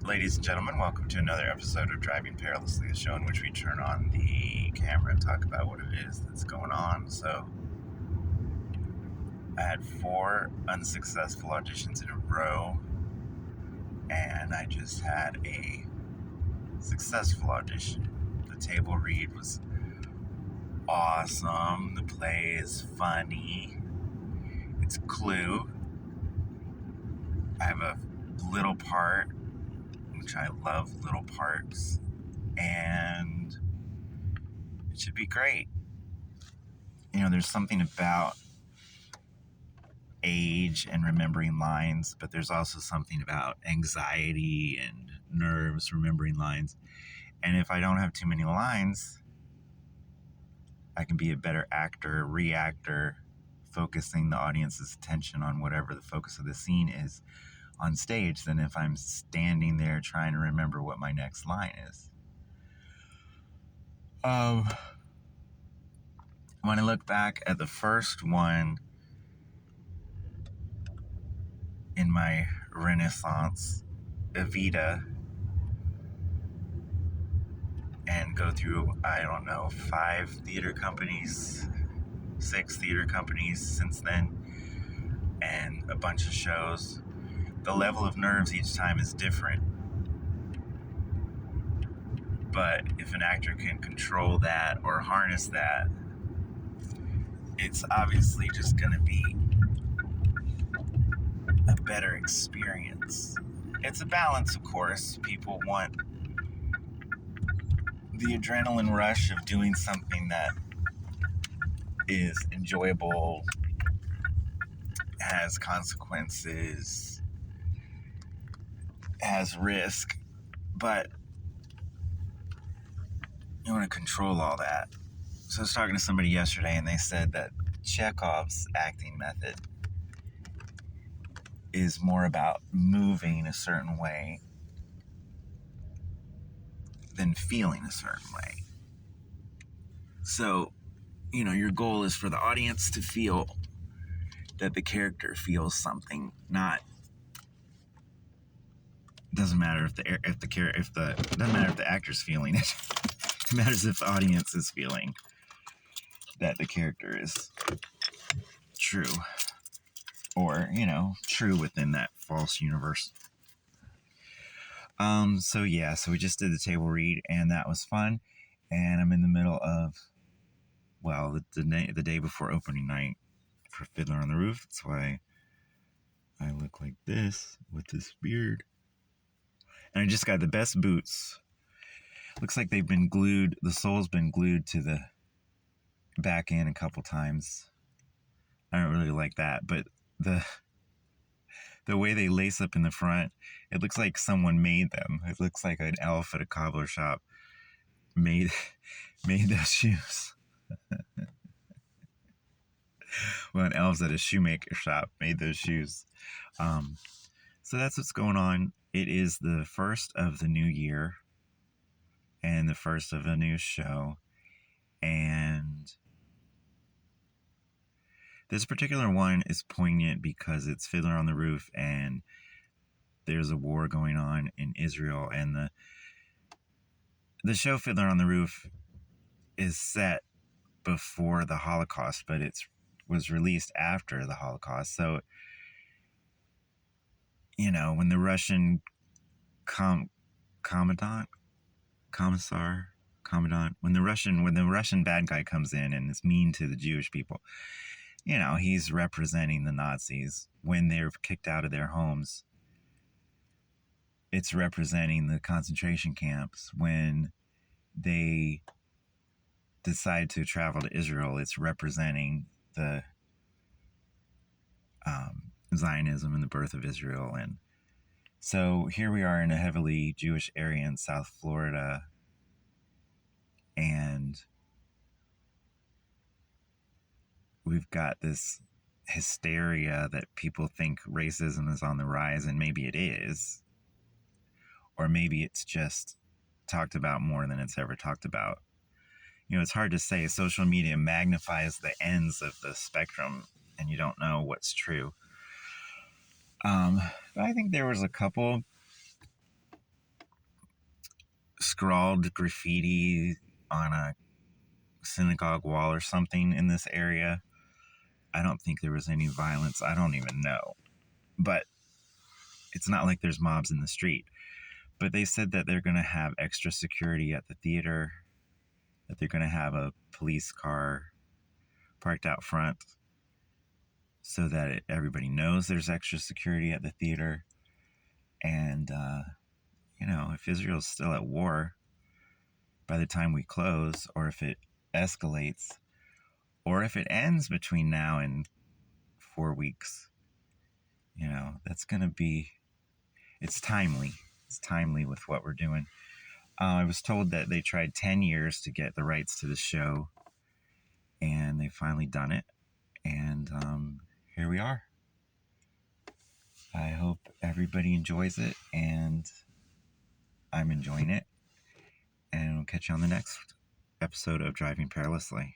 Ladies and gentlemen, welcome to another episode of Driving Perilously, a show in which we turn on the camera and talk about what it is that's going on. So, I had 4 unsuccessful auditions in a row, and I just had a successful audition. The table read was awesome. The play is funny. It's Clue. I have a little part, which I love little parts, and it should be great. You know, there's something about age and remembering lines, but there's also something about anxiety and nerves remembering lines. And if I don't have too many lines, I can be a better actor, reactor, focusing the audience's attention on whatever the focus of the scene is on stage than if I'm standing there trying to remember what my next line is. When I look back at the first one in my Renaissance Evita and go through, 5 theater companies, 6 theater companies since then, and a bunch of shows, the level of nerves each time is different. But if an actor can control that or harness that, it's obviously just going to be a better experience. It's a balance, of course. People want the adrenaline rush of doing something that is enjoyable, has consequences, has risk, but you want to control all that. So I was talking to somebody yesterday, and they said that Chekhov's acting method is more about moving a certain way than feeling a certain way. So, your goal is for the audience to feel that the character feels something. Doesn't matter if the actor's feeling it. It matters if the audience is feeling that the character is true, or true within that false universe. So we just did the table read, and that was fun. And I'm in the middle of, the day before opening night for Fiddler on the Roof. That's why I look like this with this beard. And I just got the best boots. Looks like they've been glued. The sole's been glued to the back end a couple times. I don't really like that, but the way they lace up in the front, it looks like someone made them. It looks like an elf at a cobbler shop made those shoes. Well, an elf at a shoemaker shop made those shoes. So that's what's going on. It is the first of the new year and the first of a new show. And this particular one is poignant because it's Fiddler on the Roof, and there's a war going on in Israel, and the show Fiddler on the Roof is set before the Holocaust, but it was released after the Holocaust. So, when the Russian commandant, when the Russian bad guy comes in and is mean to the Jewish people, he's representing the Nazis. When they're kicked out of their homes, it's representing the concentration camps. When they decide to travel to Israel, it's representing the Zionism and the birth of Israel. And so here we are in a heavily Jewish area in South Florida, and we've got this hysteria that people think racism is on the rise, and maybe it is, or maybe it's just talked about more than it's ever talked about. It's hard to say. Social media magnifies the ends of the spectrum, and you don't know what's true. But I think there was a couple scrawled graffiti on a synagogue wall or something in this area. I don't think there was any violence. I don't even know. But it's not like there's mobs in the street. But they said that they're going to have extra security at the theater, that they're going to have a police car parked out front so that everybody knows there's extra security at the theater. And, if Israel's still at war by the time we close, or if it escalates, or if it ends between now and 4 weeks, that's going to be, it's timely. It's timely with what we're doing. I was told that they tried 10 years to get the rights to the show, and they finally done it. And here we are. I hope everybody enjoys it, and I'm enjoying it. And we'll catch you on the next episode of Driving Perilously.